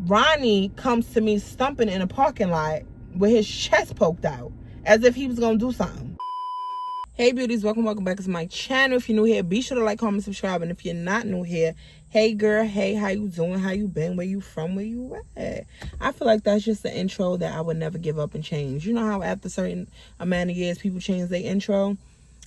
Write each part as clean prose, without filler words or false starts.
Ronnie comes to me stumping in a parking lot with his chest poked out as if he was gonna do something. Hey beauties, welcome back to my channel. If you're new here, be sure to like, comment, subscribe. And if you're not new here, hey girl, hey, how you doing? How you been? Where you from? Where you at? I feel like that's just the intro that I would never give up and change. You know how after a certain amount of years people change their intro?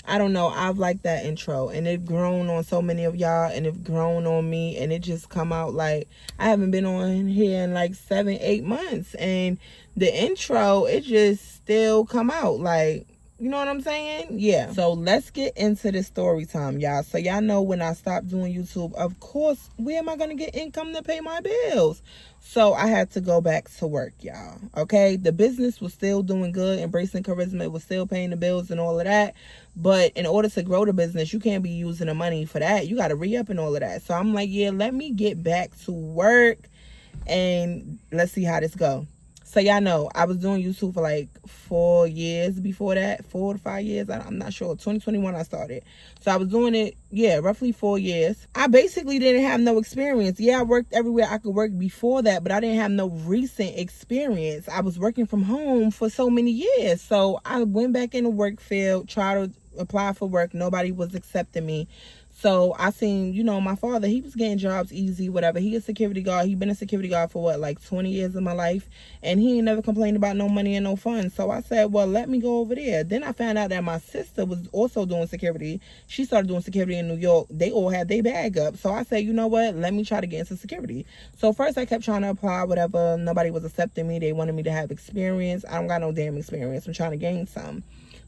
I don't know, I've liked that intro, and it grown on so many of y'all, and it grown on me, and it just come out like I haven't been on here in like 7-8 months, and the intro, it just still come out like, you know what I'm saying? Yeah. So let's get into the story time, y'all. So y'all know when I stopped doing YouTube, of course, where am I going to get income to pay my bills? So I had to go back to work, y'all. Okay? The business was still doing good. Embracing Charisma was still paying the bills and all of that. But in order to grow the business, you can't be using the money for that. You got to re-up and all of that. So I'm like, yeah, let me get back to work and let's see how this go. So y'all know, I was doing YouTube for like 4 years before that, 4 to 5 years. I'm not sure. 2021 I started. So I was doing it, yeah, roughly 4 years. I basically didn't have no experience. Yeah, I worked everywhere I could work before that, but I didn't have no recent experience. I was working from home for so many years. So I went back in the work field, tried to apply for work. Nobody was accepting me. So I seen, you know, my father, he was getting jobs easy, whatever. He a security guard. He been a security guard for what, like 20 years of my life. And he ain't never complained about no money and no funds. So I said, well, let me go over there. Then I found out that my sister was also doing security. She started doing security in New York. They all had their bag up. So I said, you know what? Let me try to get into security. So first I kept trying to apply, whatever. Nobody was accepting me. They wanted me to have experience. I don't got no damn experience. I'm trying to gain some.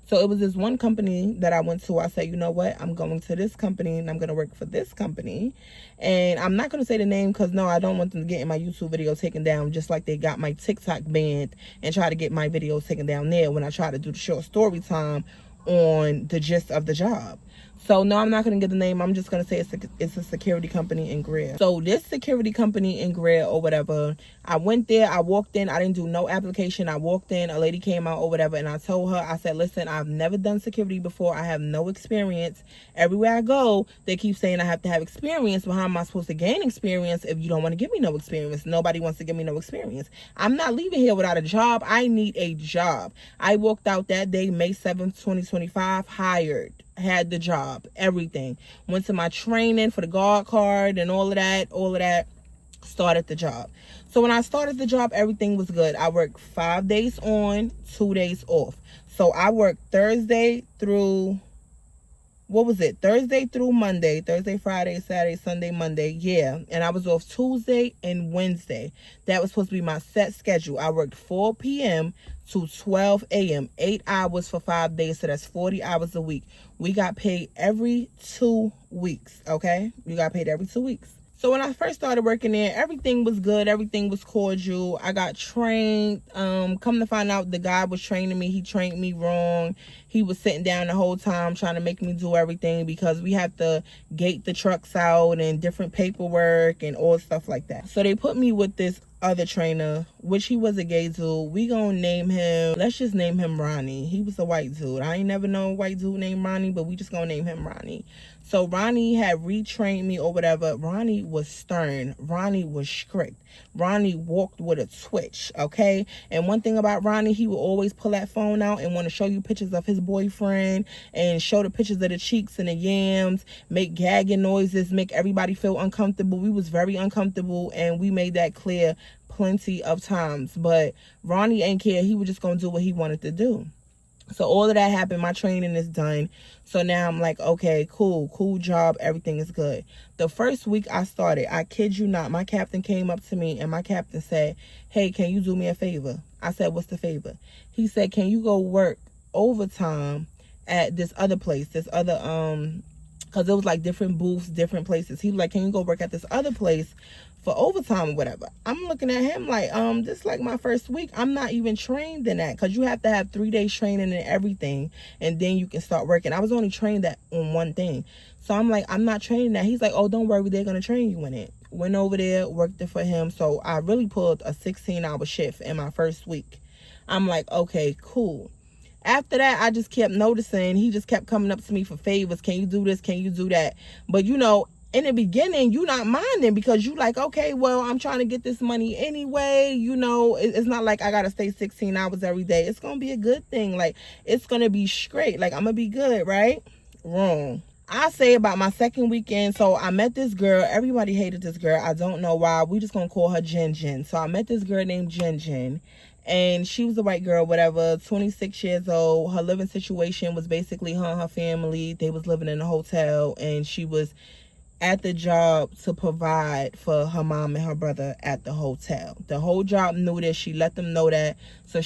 So it was this one company that I went to. I said, you know what? I'm going to this company and I'm going to work for this company. And I'm not going to say the name because, no, I don't want them to get in my YouTube video taken down just like they got my TikTok banned and try to get my videos taken down there when I try to do the short story time on the gist of the job. So, no, I'm not going to get the name. I'm just going to say it's a security company in Greer. So, this security company in Greer or whatever, I went there. I walked in. I didn't do no application. I walked in. A lady came out or whatever, and I told her, I said, listen, I've never done security before. I have no experience. Everywhere I go, they keep saying I have to have experience. But how am I supposed to gain experience if you don't want to give me no experience? Nobody wants to give me no experience. I'm not leaving here without a job. I need a job. I walked out that day, May 7th, 2025, hired. Had the job, everything. Went to my training for the guard card and all of that. Started the job. So when I started the job, everything was good. I worked 5 days on, 2 days off. So I worked Thursday through, Thursday through Monday, Thursday, Friday, Saturday, Sunday, Monday. Yeah. And I was off Tuesday and Wednesday. That was supposed to be my set schedule. I worked 4 p.m. to 12 a.m. 8 hours for 5 days. So that's 40 hours a week. We got paid every 2 weeks. Okay. You got paid every 2 weeks. So when I first started working there, everything was good. Everything was cordial. I got trained. Come to find out, the guy was training me. He trained me wrong. He was sitting down the whole time trying to make me do everything because we have to gate the trucks out and different paperwork and all stuff like that. So they put me with this other trainer, which he was a gay dude. We gonna name him, let's just name him Ronnie. He was a white dude. I ain't never known a white dude named Ronnie, but we just gonna name him Ronnie. So Ronnie had retrained me or whatever. Ronnie was stern. Ronnie was strict. Ronnie walked with a twitch, okay? And one thing about Ronnie, he would always pull that phone out and want to show you pictures of his boyfriend and show the pictures of the cheeks and the yams, make gagging noises, make everybody feel uncomfortable. We was very uncomfortable, and we made that clear plenty of times. But Ronnie ain't care. He was just going to do what he wanted to do. So all of that happened. My training is done. So now I'm like, okay, cool job. Everything is good. The first week I started, I kid you not, my captain came up to me and my captain said, hey, can you do me a favor? I said, what's the favor? He said, can you go work overtime at this other place, this other, because it was like different booths, different places. He was like, can you go work at this other place for overtime or whatever? I'm looking at him like, this is like my first week. I'm not even trained in that, because you have to have 3 days training and everything, and then you can start working. I was only trained that on one thing. So I'm like, I'm not trained in that. He's like, oh, don't worry, they're going to train you in it. Went over there, worked it for him. So I really pulled a 16-hour shift in my first week. I'm like, okay, cool. After that, I just kept noticing. He just kept coming up to me for favors. Can you do this? Can you do that? But, you know, in the beginning, you not minding because you like, okay, well, I'm trying to get this money anyway. You know, it's not like I got to stay 16 hours every day. It's going to be a good thing. Like, it's going to be straight. Like, I'm going to be good, right? Wrong. I say about my second weekend, so I met this girl. Everybody hated this girl. I don't know why. We just going to call her Jen Jen. So I met this girl named Jen Jen. And she was a white girl, whatever, 26 years old. Her living situation was basically her and her family. They was living in a hotel, and she was at the job to provide for her mom and her brother at the hotel. The whole job knew this. She let them know that so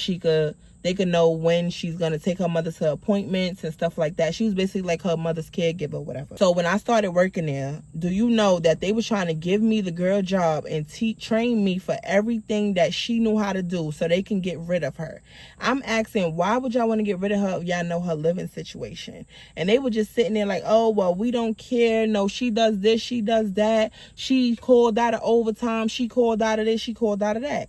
they could know when she's going to take her mother to appointments and stuff like that. She was basically like her mother's caregiver, whatever. So when I started working there, do you know that they was trying to give me the girl job and train me for everything that she knew how to do so they can get rid of her? I'm asking, why would y'all want to get rid of her if y'all know her living situation? And they were just sitting there like, oh, well, we don't care. No, she does this, she does that. She called out of overtime. She called out of this, she called out of that.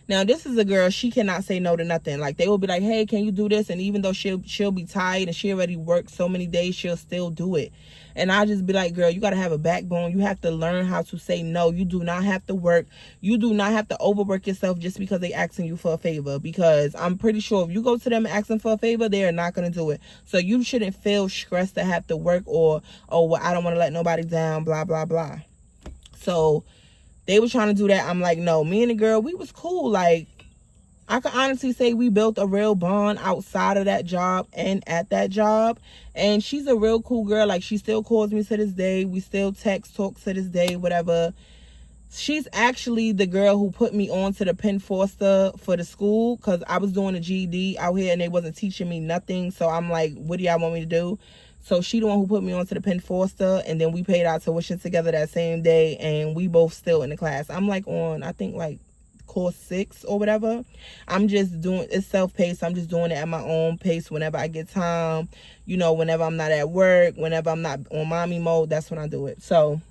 Now, this is a girl, she cannot say no to nothing. Like, they will be like, hey, can you do this? And even though she'll be tired and she already worked so many days, she'll still do it. And I just be like, girl, you got to have a backbone. You have to learn how to say no. You do not have to work. You do not have to overwork yourself just because they asking you for a favor. Because I'm pretty sure if you go to them asking for a favor, they are not going to do it. So you shouldn't feel stressed to have to work or, oh, well, I don't want to let nobody down, blah, blah, blah. So they were trying to do that. I'm like, no, me and the girl, we was cool. Like, I can honestly say we built a real bond outside of that job and at that job. And she's a real cool girl. Like, she still calls me to this day. We still text, talk to this day, whatever. She's actually the girl who put me on to the Penn Foster for the school because I was doing a GED out here and they wasn't teaching me nothing. So I'm like, what do y'all want me to do? So she the one who put me on to the Penn Foster, and then we paid our tuition together that same day, and we both still in the class. I'm like on, I think like course 6 or whatever. I'm just doing, it's self-paced. I'm just doing it at my own pace whenever I get time. You know, whenever I'm not at work, whenever I'm not on mommy mode, that's when I do it. So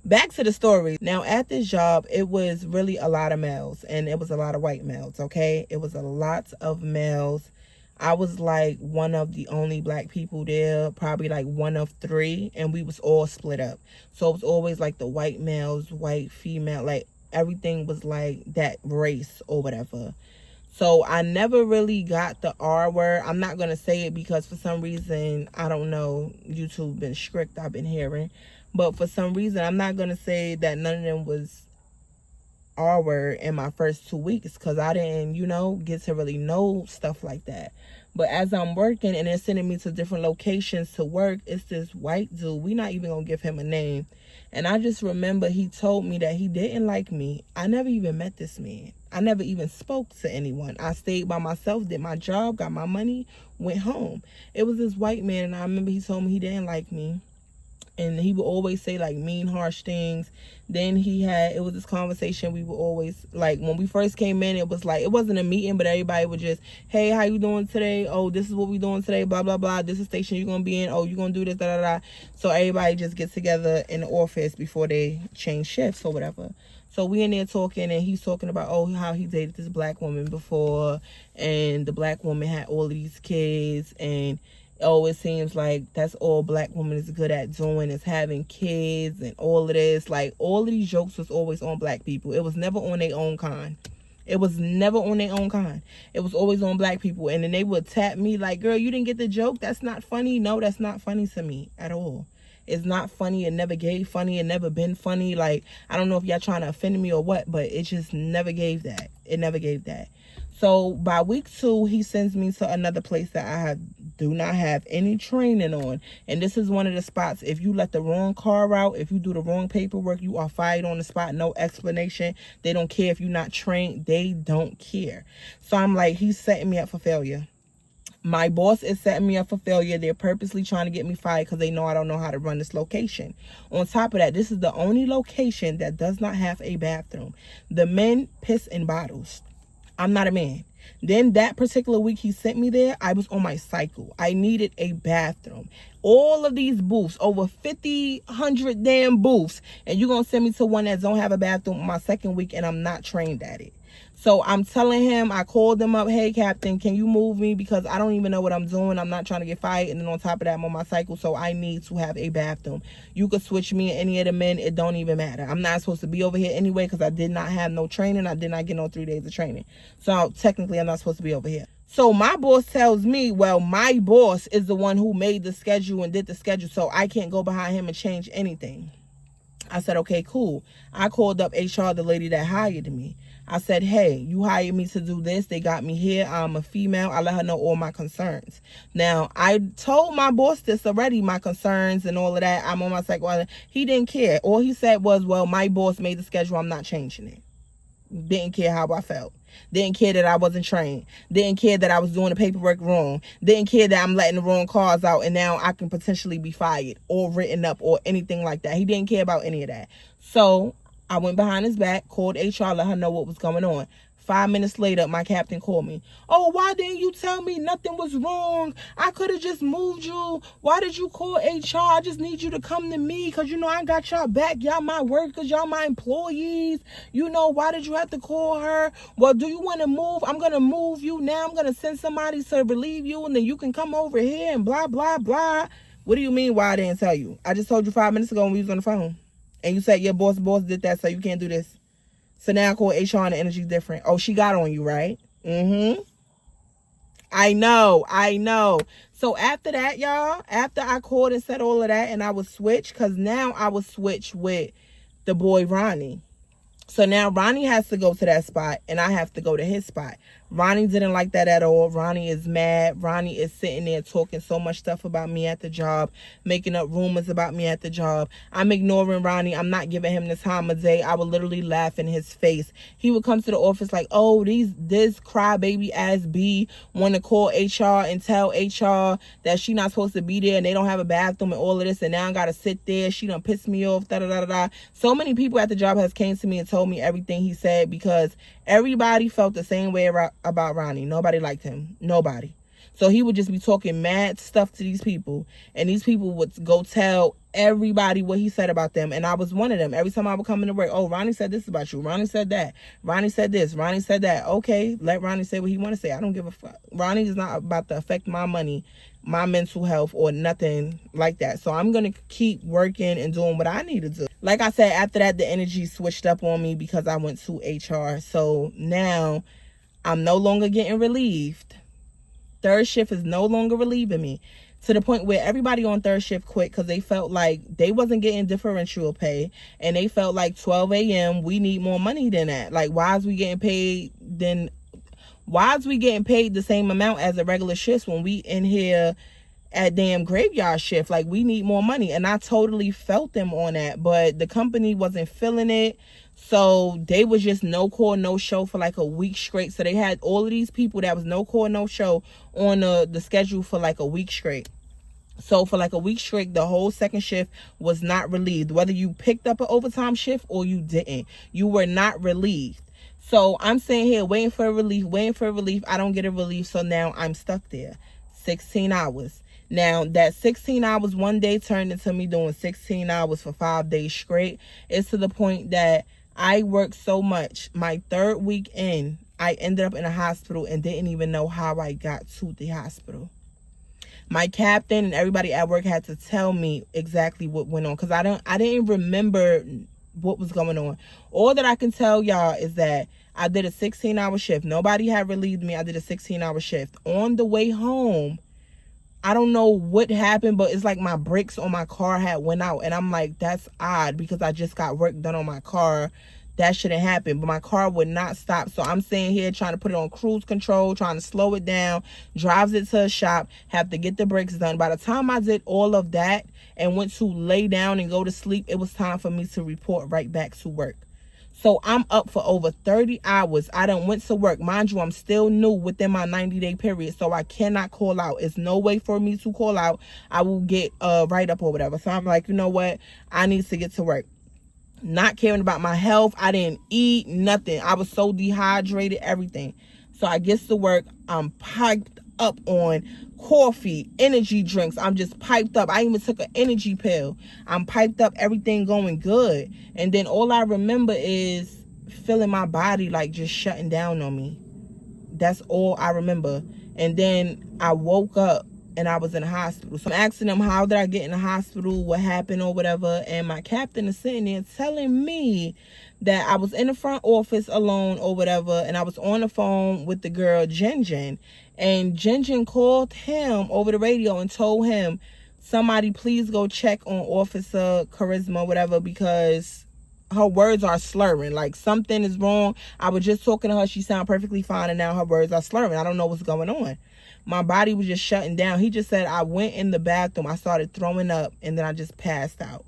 back to the story. Now, at this job, it was really a lot of males, and it was a lot of white males, okay? It was a lot of males. I was like one of the only black people there, probably like one of 3, and we was all split up. So it was always like the white males, white female, like everything was like that race or whatever. So I never really got the R word. I'm not going to say it because for some reason, I don't know, YouTube been strict, I've been hearing. But for some reason, I'm not going to say that none of them was R word in my first 2 weeks because I didn't, you know, get to really know stuff like that. But as I'm working and they're sending me to different locations to work, it's this white dude. We not even going to give him a name. And I just remember he told me that he didn't like me. I never even met this man. I never even spoke to anyone. I stayed by myself, did my job, got my money, went home. It was this white man, and I remember he told me he didn't like me. And he would always say like mean, harsh things. Then it was this conversation we would always, like when we first came in, it was like, it wasn't a meeting, but everybody would just, hey, how you doing today? Oh, this is what we doing today, blah, blah, blah. This is the station you're going to be in. Oh, you're going to do this, da, da, da. So everybody just gets together in the office before they change shifts or whatever. So we in there talking, and he's talking about, oh, how he dated this black woman before, and the black woman had all of these kids, and oh, it seems like that's all black women is good at doing is having kids and all of this. Like, all of these jokes was always on black people. It was never on their own kind. It was never on their own kind. It was always on black people. And then they would tap me like, girl, you didn't get the joke? That's not funny. No, that's not funny to me at all. It's not funny. It never gave funny. It never been funny. Like, I don't know if y'all trying to offend me or what, but it just never gave that. It never gave that. So by week 2, he sends me to another place that I do not have any training on. And this is one of the spots. If you let the wrong car out, if you do the wrong paperwork, you are fired on the spot. No explanation. They don't care if you're not trained. They don't care. So I'm like, he's setting me up for failure. My boss is setting me up for failure. They're purposely trying to get me fired because they know I don't know how to run this location. On top of that, this is the only location that does not have a bathroom. The men piss in bottles. I'm not a man. Then that particular week he sent me there, I was on my cycle. I needed a bathroom. All of these booths, over 50, 100 damn booths, and you're going to send me to one that don't have a bathroom on my second week, and I'm not trained at it. So I'm telling him, I called him up, hey, Captain, can you move me? Because I don't even know what I'm doing. I'm not trying to get fired. And then on top of that, I'm on my cycle, so I need to have a bathroom. You could switch me and any of the men. It don't even matter. I'm not supposed to be over here anyway because I did not have no training. I did not get no 3 days of training. So technically, I'm not supposed to be over here. So my boss tells me, well, my boss is the one who made the schedule and did the schedule, so I can't go behind him and change anything. I said, okay, cool. I called up HR, the lady that hired me. I said, hey, you hired me to do this. They got me here. I'm a female. I let her know all my concerns. Now, I told my boss this already, my concerns and all of that. I'm on my cycle. He didn't care. All he said was, well, my boss made the schedule. I'm not changing it. Didn't care how I felt. Didn't care that I wasn't trained. Didn't care that I was doing the paperwork wrong. Didn't care that I'm letting the wrong cars out and now I can potentially be fired or written up or anything like that. He didn't care about any of that. So I went behind his back, called HR, let her know what was going on. 5 minutes later, my captain called me. Oh, why didn't you tell me nothing was wrong? I could have just moved you. Why did you call HR? I just need you to come to me because, you know, I got y'all back. Y'all my workers. Y'all my employees. You know, why did you have to call her? Well, do you want to move? I'm going to move you now. I'm going to send somebody to relieve you and then you can come over here and blah, blah, blah. What do you mean why I didn't tell you? I just told you 5 minutes ago when we was on the phone. And you said your boss did that, so you can't do this. So now I call HR and the energy's different. Oh, she got on you, right? Mm-hmm. I know. So after that, y'all, after I called and said all of that and I was switched, because now I was switched with the boy Ronnie. So now Ronnie has to go to that spot and I have to go to his spot. Ronnie didn't like that at all. Ronnie is mad. Ronnie is sitting there talking so much stuff about me at the job, making up rumors about me at the job. I'm ignoring Ronnie. I'm not giving him the time of day. I would literally laugh in his face. He would come to the office like, oh, this crybaby ass B want to call HR and tell HR that she not supposed to be there and they don't have a bathroom and all of this, and now I gotta sit there. She done pissed me off, da-da-da-da-da. So many people at the job has came to me and told me everything he said because everybody felt the same way about Ronnie. Nobody liked him. Nobody. So he would just be talking mad stuff to these people. And these people would go tell everybody what he said about them. And I was one of them. Every time I would come into work, oh, Ronnie said this about you. Ronnie said that. Ronnie said this. Ronnie said that. Okay, let Ronnie say what he want to say. I don't give a fuck. Ronnie is not about to affect my money, my mental health, or nothing like that. So I'm going to keep working and doing what I need to do. Like I said, after that, the energy switched up on me because I went to HR. So now I'm no longer getting relieved. Third shift is no longer relieving me, to the point where everybody on third shift quit because they felt like they wasn't getting differential pay, and they felt like 12 a.m. we need more money than that. Like, why is we getting paid the same amount as a regular shift when we in here at damn graveyard shift? Like, we need more money. And I totally felt them on that, but the company wasn't feeling it. So they was just no call, no show for like a week straight. So they had all of these people that was no call, no show on the schedule for like a week straight. So for like a week straight, the whole second shift was not relieved. Whether you picked up an overtime shift or you didn't, you were not relieved. So I'm sitting here waiting for a relief. I don't get a relief. So now I'm stuck there. 16 hours. Now, that 16 hours one day turned into me doing 16 hours for 5 days straight. It's to the point that I worked so much. My third week in, I ended up in a hospital and didn't even know how I got to the hospital. My captain and everybody at work had to tell me exactly what went on because I didn't remember what was going on. All that I can tell y'all is that I did a 16-hour shift. Nobody had relieved me. I did a 16-hour shift. On the way home, I don't know what happened, but it's like my brakes on my car had went out. And I'm like, that's odd because I just got work done on my car. That shouldn't happen. But my car would not stop. So I'm sitting here trying to put it on cruise control, trying to slow it down, drives it to a shop, have to get the brakes done. By the time I did all of that and went to lay down and go to sleep, it was time for me to report right back to work. So I'm up for over 30 hours. I done went to work. Mind you, I'm still new within my 90-day period, so I cannot call out. It's no way for me to call out. I will get a write-up or whatever. So I'm like, you know what? I need to get to work. Not caring about my health. I didn't eat nothing. I was so dehydrated, everything. So I get to work, I'm piped up on coffee, energy drinks. I'm just piped up. I even took an energy pill. I'm piped up, everything going good. And then all I remember is feeling my body like just shutting down on me. That's all I remember. And then I woke up and I was in the hospital. So I'm asking them, how did I get in the hospital? What happened or whatever? And my captain is sitting there telling me that I was in the front office alone or whatever. And I was on the phone with the girl, Jinjin. And Jinjin called him over the radio and told him, somebody please go check on Officer Charisma, whatever, because her words are slurring. Like, something is wrong. I was just talking to her. She sounded perfectly fine, and now her words are slurring. I don't know what's going on. My body was just shutting down. He just said, I went in the bathroom. I started throwing up, and then I just passed out.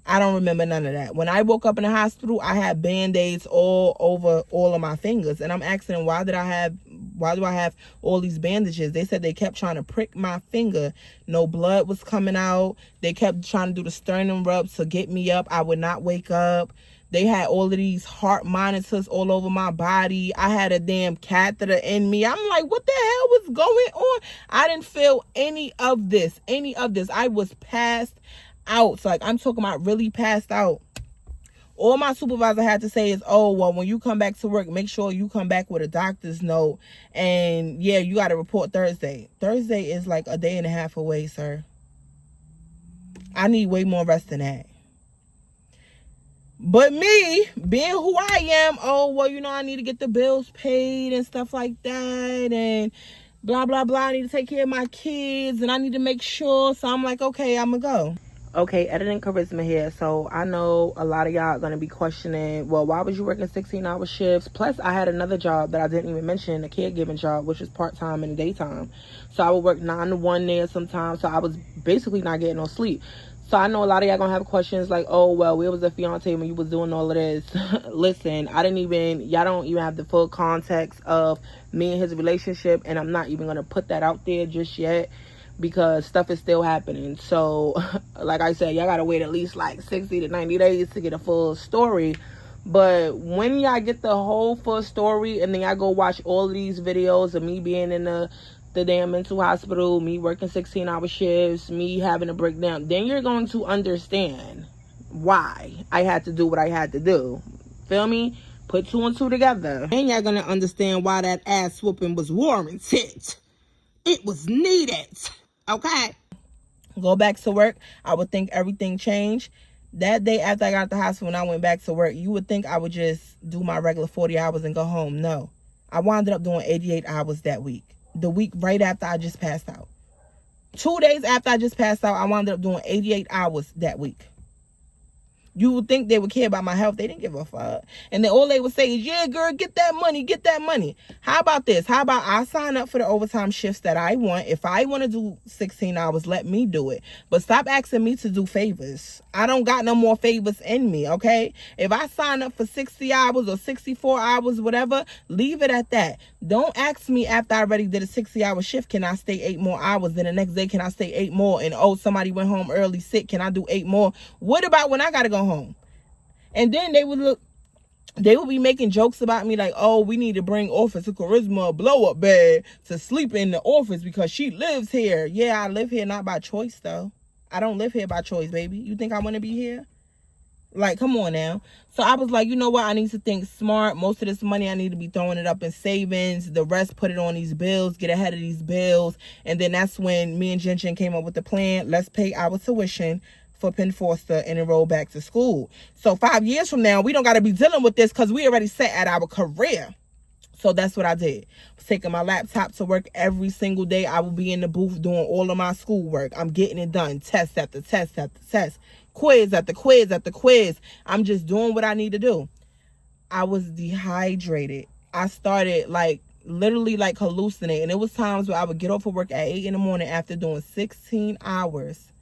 I don't remember none of that. When I woke up in the hospital, I had Band-Aids all over all of my fingers. And I'm asking them, why do I have all these bandages? They said they kept trying to prick my finger. No blood was coming out. They kept trying to do the sternum rubs to get me up. I would not wake up. They had all of these heart monitors all over my body. I had a damn catheter in me. I'm like, what the hell was going on? I didn't feel any of this. I was passed out. So, like, I'm talking about really passed out. All my supervisor had to say is, oh, well, when you come back to work, make sure you come back with a doctor's note. And, yeah, you got to report Thursday. Thursday is like a day and a half away, sir. I need way more rest than that. But me, being who I am, oh, well, you know, I need to get the bills paid and stuff like that. And blah, blah, blah. I need to take care of my kids. And I need to make sure. So I'm like, okay, I'm going to go. Okay, editing Charisma here. So I know a lot of y'all are going to be questioning, well, why was you working 16-hour shifts? Plus, I had another job that I didn't even mention, a caregiving job, which was part-time in the daytime. So I would work 9 to 1 there sometimes. So I was basically not getting no sleep. So I know a lot of y'all going to have questions like, oh, well, where was the fiance when you was doing all of this? Listen, y'all don't even have the full context of me and his relationship. And I'm not even going to put that out there just yet, because stuff is still happening. So, like I said, y'all gotta wait at least like 60 to 90 days to get a full story. But when y'all get the whole full story, and then y'all go watch all of these videos of me being in the damn mental hospital, me working 16-hour shifts, me having a breakdown, then you're going to understand why I had to do what I had to do. Feel me? Put 2 and 2 together. And y'all gonna understand why that ass whooping was warranted. It was needed. Okay. Go back to work. I would think everything changed. That day after I got out the hospital, when I went back to work, you would think I would just do my regular 40 hours and go home. No. I wound up doing 88 hours that week. The week right after I just passed out. 2 days after I just passed out, I wound up doing 88 hours that week. You would think they would care about my health. They didn't give a fuck. And then all they would say is, yeah, girl, get that money, get that money. How about this? How about I sign up for the overtime shifts that I want? If I want to do 16 hours, let me do it. But stop asking me to do favors. I don't got no more favors in me, okay? If I sign up for 60 hours or 64 hours, whatever, leave it at that. Don't ask me after I already did a 60-hour shift, can I stay 8 more hours? Then the next day, can I stay 8 more? And, oh, somebody went home early sick. Can I do 8 more? What about when I got to go home? And then they would be making jokes about me like, oh, we need to bring Officer Charisma a blow-up bed to sleep in the office because she lives here. Yeah, I live here not by choice, though. I don't live here by choice, baby. You think I want to be here? Like, come on now. So I was like, you know what? I need to think smart. Most of this money, I need to be throwing it up in savings. The rest, put it on these bills, get ahead of these bills. And then that's when me and Jinjin came up with the plan. Let's pay our tuition for Penn Forster and enroll back to school. So 5 years from now, we don't got to be dealing with this because we already set at our career. So that's what I did. I was taking my laptop to work every single day. I will be in the booth doing all of my schoolwork. I'm getting it done. Test after test after test. Quiz after quiz after quiz. I'm just doing what I need to do. I was dehydrated. I started literally hallucinating. It was times where I would get off of work at 8 in the morning after doing 16 hours.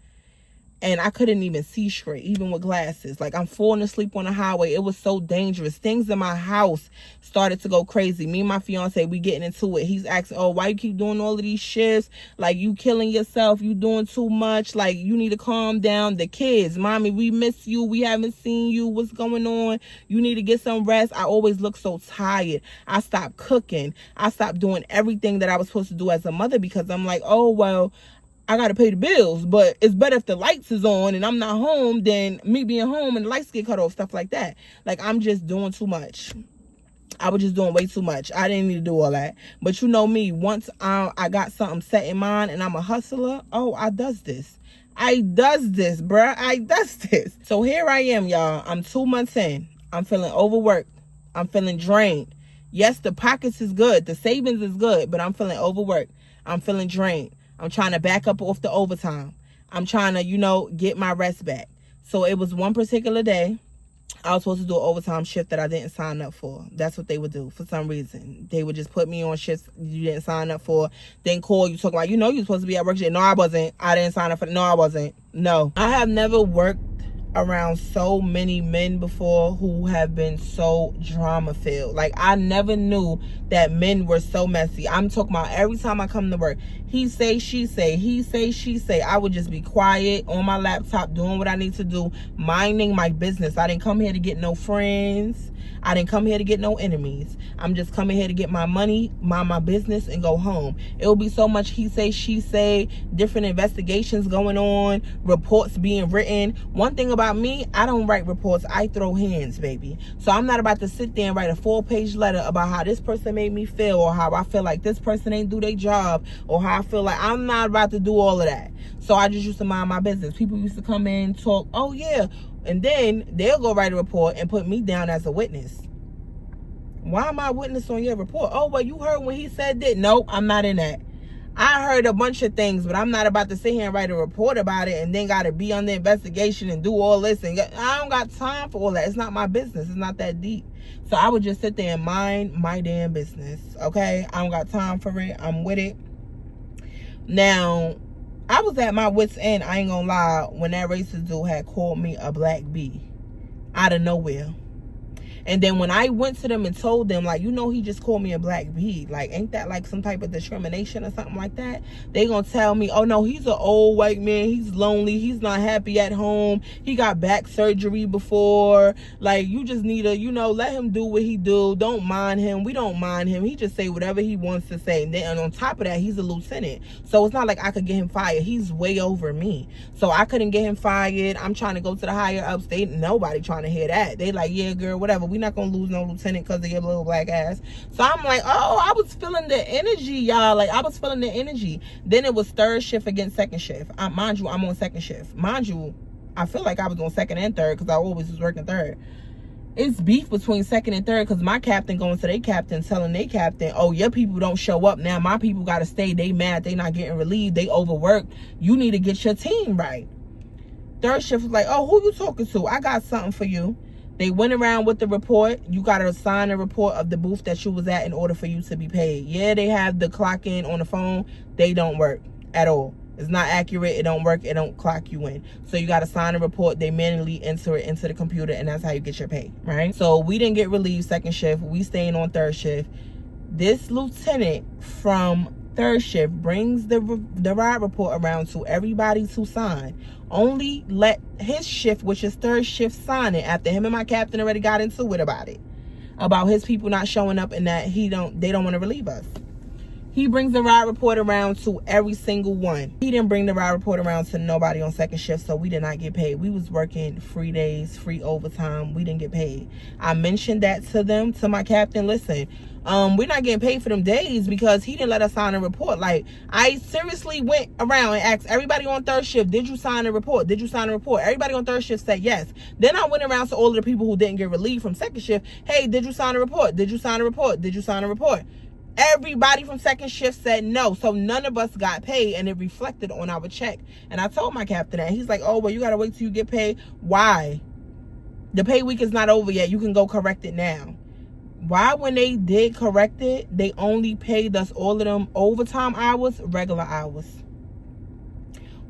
and I couldn't even see straight, even with glasses. Like, I'm falling asleep on the highway. It was so dangerous. Things in my house started to go crazy. Me and my fiance, we getting into it. He's asking, oh, why you keep doing all of these shifts? Like, you killing yourself. You doing too much. Like, you need to calm down. The kids, mommy, we miss you. We haven't seen you. What's going on? You need to get some rest. I always look so tired. I stopped cooking. I stopped doing everything that I was supposed to do as a mother, because I'm like, oh, well, I got to pay the bills, but it's better if the lights is on and I'm not home than me being home and the lights get cut off, stuff like that. Like, I'm just doing too much. I was just doing way too much. I didn't need to do all that. But you know me, once I got something set in mind and I'm a hustler, oh, I does this, bruh. I does this. So here I am, y'all. I'm 2 months in. I'm feeling overworked. I'm feeling drained. Yes, the pockets is good. The savings is good, but I'm feeling overworked. I'm feeling drained. I'm trying to back up off the overtime. I'm trying to, get my rest back. So it was one particular day, I was supposed to do an overtime shift that I didn't sign up for. That's what they would do for some reason. They would just put me on shifts you didn't sign up for, then call you talking about, you're supposed to be at work. No, I wasn't. I didn't sign up for it. No, I wasn't. No. I have never worked around so many men before who have been so drama filled. Like, I never knew that men were so messy. I'm talking about every time I come to work, he say, she say, he say, she say. I would just be quiet on my laptop doing what I need to do, minding my business. I didn't come here to get no friends. I didn't come here to get no enemies. I'm just coming here to get my money, mind my business, and go home. It will be so much he say, she say, different investigations going on, reports being written. One thing about me, I don't write reports. I throw hands, baby. So I'm not about to sit there and write a 4-page letter about how this person made me feel, or how I feel like this person ain't do their job, or how I feel like. I'm not about to do all of that. So I just used to mind my business. People used to come in, talk, oh yeah, and then they'll go write a report and put me down as a witness. Why am I a witness on your report? Oh, well, you heard when he said that. Nope, I'm not in that. I heard a bunch of things, but I'm not about to sit here and write a report about it and then got to be on the investigation and do all this. And I don't got time for all that. It's not my business. It's not that deep. So I would just sit there and mind my damn business. Okay? I don't got time for it. I'm with it. Now, I was at my wit's end, I ain't gonna lie, when that racist dude had called me a black bee out of nowhere. And then when I went to them and told them, like, he just called me a black bee. Like, ain't that like some type of discrimination or something like that? They gonna tell me, oh, no, he's an old white man. He's lonely. He's not happy at home. He got back surgery before. Like, you just need to, let him do what he do. Don't mind him. We don't mind him. He just say whatever he wants to say. And on top of that, he's a lieutenant. So it's not like I could get him fired. He's way over me. So I couldn't get him fired. I'm trying to go to the higher ups. Nobody trying to hear that. They like, yeah, girl, whatever. We not gonna lose no lieutenant because of your little black ass. So I'm like, oh, I was feeling the energy, y'all. Like, I was feeling the energy. Then it was third shift against second shift. Mind you, I'm on second shift. Mind you, I feel like I was on second and third because I always was working third. It's beef between second and third because my captain going to their captain telling their captain, oh, your people don't show up now. My people got to stay. They mad. They not getting relieved. They overworked. You need to get your team right. Third shift was like, oh, who you talking to? I got something for you. They went around with the report. You got to sign a report of the booth that you was at in order for you to be paid. Yeah, they have the clock in on the phone. They don't work at all. It's not accurate. It don't work. It don't clock you in. So you got to sign a report. They manually enter it into the computer, and that's how you get your pay, right? So we didn't get relieved second shift. We staying on third shift. This lieutenant from third shift brings the ride report around to everybody to sign. Only let his shift, which is third shift, sign it after him and my captain already got into it about his people not showing up and that they don't want to relieve us. He brings the ride report around to every single one. He didn't bring the ride report around to nobody on second shift, so we did not get paid. We was working free days, free overtime. We didn't get paid. I mentioned that to them, to my captain. Listen, we're not getting paid for them days because he didn't let us sign a report. Like, I seriously went around and asked everybody on third shift, did you sign a report? Did you sign a report? Everybody on third shift said yes. Then I went around to all of the people who didn't get relieved from second shift. Hey, did you sign a report? Did you sign a report? Did you sign a report? Everybody from second shift said no. So none of us got paid, and it reflected on our check. And I told my captain that. He's like, oh, well, you got to wait till you get paid. Why? The pay week is not over yet. You can go correct it now. Why, when they did correct it, they only paid us all of them overtime hours, regular hours?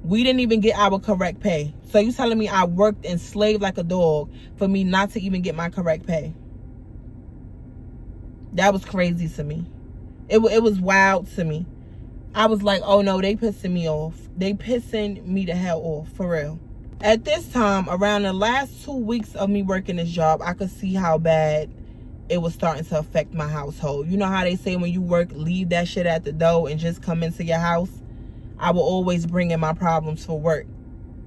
We didn't even get our correct pay. So you telling me I worked and slaved like a dog for me not to even get my correct pay? That was crazy to me. It was wild to me. I was like, oh no, they pissing me off. They pissing me the hell off, for real. At this time, around the last 2 weeks of me working this job, I could see how bad it was starting to affect my household. You know how they say when you work, leave that shit at the door and just come into your house? I will always bring in my problems for work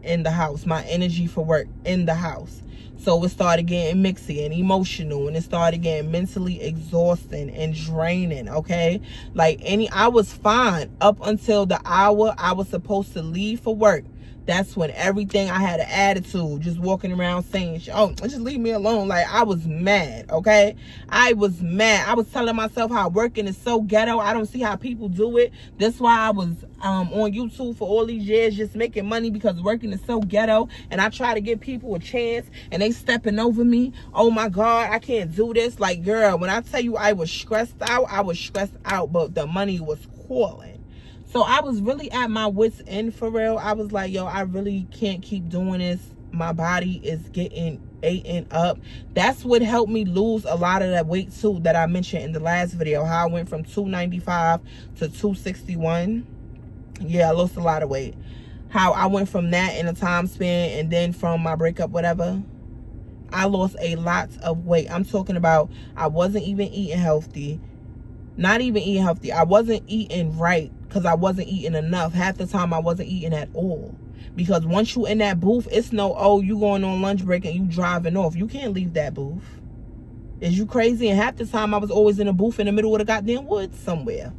in the house, my energy for work in the house. So it started getting mixy and emotional, and it started getting mentally exhausting and draining, okay? Like I was fine up until the hour I was supposed to leave for work. That's when everything, I had an attitude, just walking around saying, oh, just leave me alone. Like, I was mad, okay? I was mad. I was telling myself how working is so ghetto. I don't see how people do it. That's why I was on YouTube for all these years, just making money, because working is so ghetto. And I try to give people a chance, and they stepping over me. Oh, my God, I can't do this. Like, girl, when I tell you I was stressed out, I was stressed out, but the money was calling. So I was really at my wit's end, for real. I was like, yo, I really can't keep doing this. My body is getting eaten up. That's what helped me lose a lot of that weight too, that I mentioned in the last video. How I went from 295 to 261. Yeah, I lost a lot of weight. How I went from that in a time span, and then from my breakup, whatever. I lost a lot of weight. I'm talking about I wasn't even eating healthy. Not even eating healthy. I wasn't eating right, because I wasn't eating enough. Half the time I wasn't eating at all. Because once you in that booth, it's no, oh, you going on lunch break and you driving off. You can't leave that booth. Is you crazy? And half the time I was always in a booth in the middle of the goddamn woods somewhere.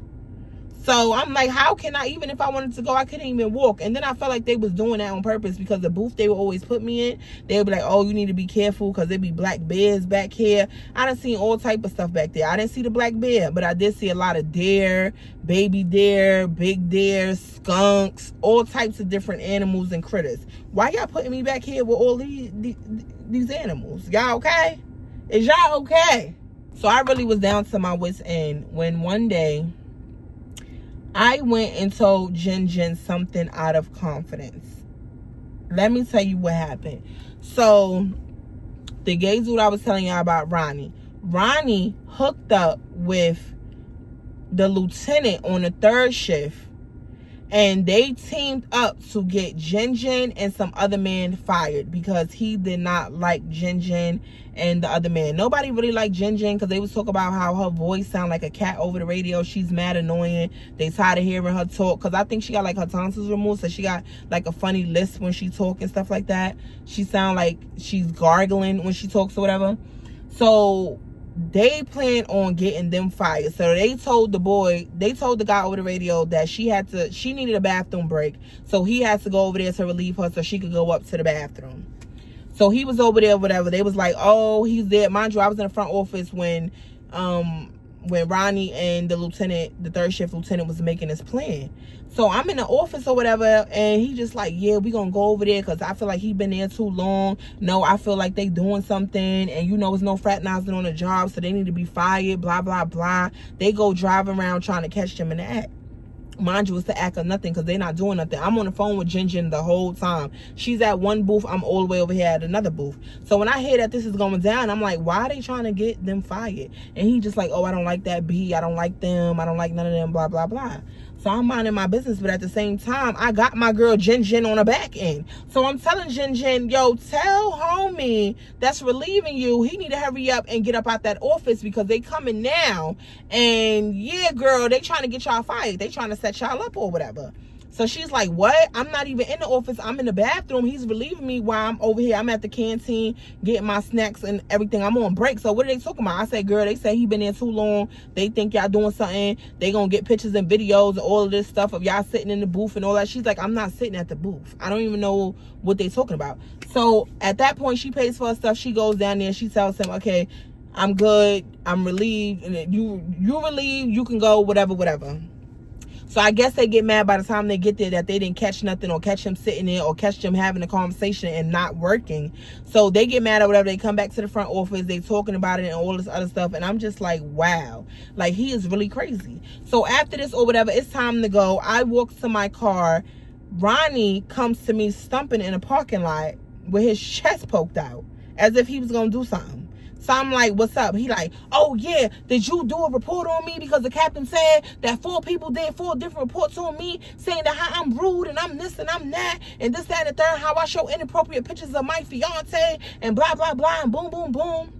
So I'm like, how can I, even if I wanted to go, I couldn't even walk. And then I felt like they was doing that on purpose, because the booth they would always put me in, they would be like, oh, you need to be careful because there be black bears back here. I done seen all type of stuff back there. I didn't see the black bear, but I did see a lot of deer, baby deer, big deer, skunks, all types of different animals and critters. Why y'all putting me back here with all these animals? Y'all okay? Is y'all okay? So I really was down to my wit's end when one day I went and told Jen something out of confidence. Let me tell you what happened. So, the gay dude I was telling y'all about, Ronnie hooked up with the lieutenant on the third shift, and they teamed up to get Jen and some other man fired, because he did not like Jen and the other man. Nobody really liked Jen, because they was talking about how her voice sound like a cat over the radio. She's mad annoying. They tired of hearing her talk, because I think she got like her tonsils removed, so she got like a funny lisp when she talk and stuff like that. She sound like she's gargling when she talks or whatever. So they plan on getting them fired. So they told the guy over the radio that she needed a bathroom break. So he has to go over there to relieve her so she could go up to the bathroom. So he was over there, whatever. They was like, oh, he's there. Mind you, I was in the front office when Ronnie and the third shift lieutenant was making this plan. So I'm in the office or whatever, and he just like, yeah, we gonna go over there because I feel like he been there too long. No, I feel like they doing something, and it's no fraternizing on the job, so they need to be fired, blah, blah, blah. They go driving around trying to catch them in the act. Mind you, it's the act of nothing, because they're not doing nothing. I'm on the phone with Jen the whole time. She's at one booth. I'm all the way over here at another booth. So when I hear that this is going down, I'm like, why are they trying to get them fired? And he just like, oh, I don't like that B. I don't like them. I don't like none of them, blah, blah, blah. So I'm minding my business, but at the same time, I got my girl Jen on the back end. So I'm telling Jen, yo, tell homie that's relieving you, he need to hurry up and get up out that office, because they coming now. And yeah, girl, they trying to get y'all fired. They trying to set y'all up or whatever. So she's like, what? I'm not even in the office. I'm in the bathroom. He's relieving me while I'm over here. I'm at the canteen getting my snacks and everything. I'm on break. So what are they talking about? I said, girl, they say he been there too long. They think y'all doing something. They gonna get pictures and videos and all of this stuff of y'all sitting in the booth and all that. She's like, I'm not sitting at the booth. I don't even know what they talking about. So at that point, she pays for her stuff. She goes down there. She tells him, okay, I'm good. I'm relieved. And you relieved. You can go, whatever. So I guess they get mad by the time they get there that they didn't catch nothing, or catch him sitting there, or catch them having a conversation and not working. So they get mad or whatever. They come back to the front office. They talking about it and all this other stuff. And I'm just like, wow. Like, he is really crazy. So after this or whatever, it's time to go. I walk to my car. Ronnie comes to me stumping in a parking lot with his chest poked out as if he was going to do something. So I'm like, what's up? He like, oh yeah, did you do a report on me? Because the captain said that 4 people did 4 different reports on me, saying that how I'm rude and I'm this and I'm that and this, that, and the third, how I show inappropriate pictures of my fiance and blah, blah, blah, and boom, boom, boom.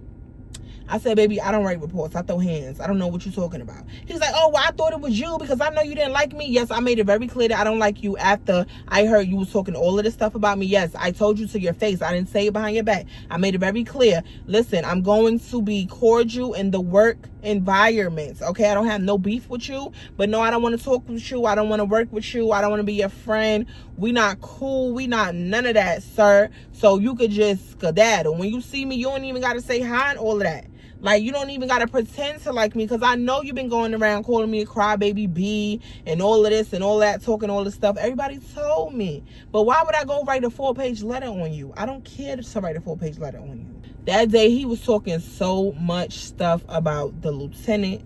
I said, baby, I don't write reports. I throw hands. I don't know what you're talking about. He's like, oh, well, I thought it was you because I know you didn't like me. Yes, I made it very clear that I don't like you after I heard you was talking all of this stuff about me. Yes, I told you to your face. I didn't say it behind your back. I made it very clear. Listen, I'm going to be cordial in the work environments. Okay, I don't have no beef with you. But no, I don't want to talk with you. I don't want to work with you. I don't want to be your friend. We not cool. We not none of that, sir. So you could just skedaddle. When you see me, you don't even got to say hi and all of that. Like, you don't even got to pretend to like me because I know you've been going around calling me a crybaby bee and all of this and all that, talking all this stuff. Everybody told me. But why would I go write a 4-page letter on you? I don't care to write a 4-page letter on you. That day, he was talking so much stuff about the lieutenant.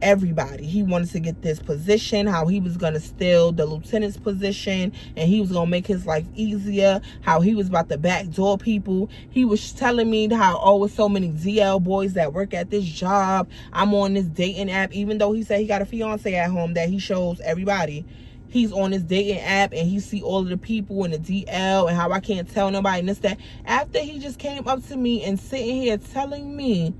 Everybody. He wanted to get this position, how he was going to steal the lieutenant's position and he was going to make his life easier, how he was about to backdoor people. He was telling me how, oh, it's so many DL boys that work at this job. I'm on this dating app, even though he said he got a fiance at home that he shows everybody. He's on this dating app and he see all of the people in the DL and how I can't tell nobody and this, that. After he just came up to me and sitting here telling me,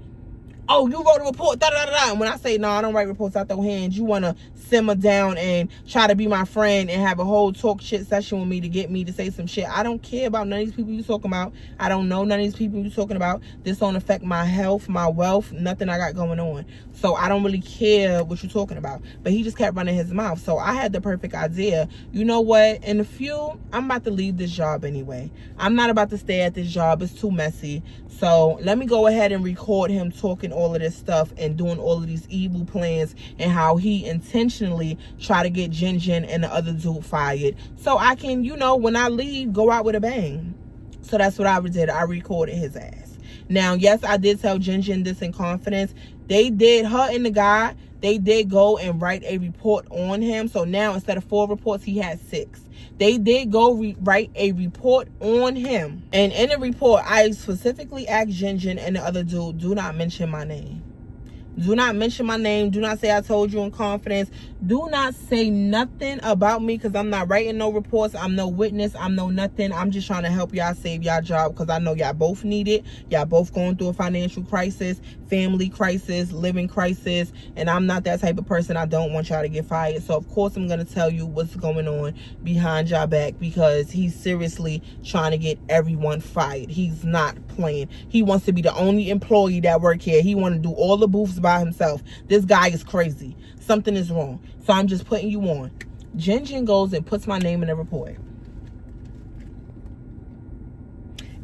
oh, you wrote a report, da-da-da-da. And when I say, no, I don't write reports, I throw hands, you want to simmer down and try to be my friend and have a whole talk shit session with me to get me to say some shit. I don't care about none of these people you talking about. I don't know none of these people you talking about. This don't affect my health, my wealth, nothing I got going on. So I don't really care what you're talking about. But he just kept running his mouth. So I had the perfect idea. You know what? In a few, I'm about to leave this job anyway. I'm not about to stay at this job. It's too messy. So let me go ahead and record him talking all of this stuff and doing all of these evil plans and how he intentionally try to get Jin and the other dude fired. So I can, you know, when I leave, go out with a bang. So that's what I did. I recorded his ass. Now, yes, I did tell Jin this in confidence. They did, her and the guy, they did go and write a report on him. So now instead of 4 reports, he had 6. They did go write a report on him. And in the report, I specifically asked Jin and the other dude, do not mention my name. Do not mention my name. Do not say I told you in confidence. Do not say nothing about me because I'm not writing no reports. I'm no witness. I'm no nothing. I'm just trying to help y'all save y'all job because I know y'all both need it. Y'all both going through a financial crisis, family crisis, living crisis. And I'm not that type of person. I don't want y'all to get fired. So, of course, I'm going to tell you what's going on behind y'all back because he's seriously trying to get everyone fired. He's not playing. He wants to be the only employee that work here. He want to do all the booths by himself. This guy is crazy. Something is wrong. So I'm just putting you on. Jin goes and puts my name in the report.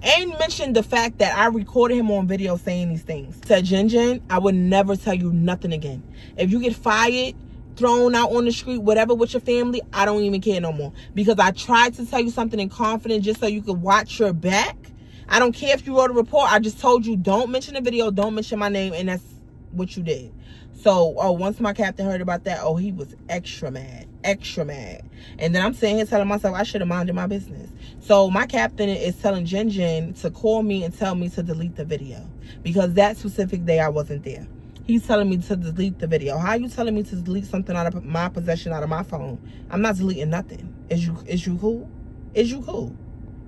And mentioned the fact that I recorded him on video saying these things. Said, Jin, I would never tell you nothing again. If you get fired, thrown out on the street, whatever with your family, I don't even care no more. Because I tried to tell you something in confidence just so you could watch your back. I don't care if you wrote a report. I just told you don't mention the video, don't mention my name, and that's what you did. So, once my captain heard about that, he was extra mad. And then I'm sitting here telling myself I should have minded my business. So my captain is telling Jin to call me and tell me to delete the video because that specific day I wasn't there. He's telling me to delete the video. How are you telling me to delete something out of my possession, out of my phone? I'm not deleting nothing. Is you cool? Is you cool?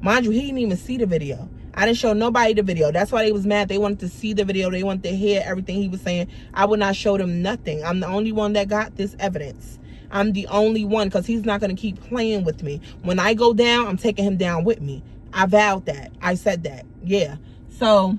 Mind you, he didn't even see the video. I didn't show nobody the video. That's why they was mad. They wanted to see the video. They wanted to hear everything he was saying. I would not show them nothing. I'm the only one that got this evidence. I'm the only one because he's not going to keep playing with me. When I go down, I'm taking him down with me. I vowed that. I said that. Yeah. So,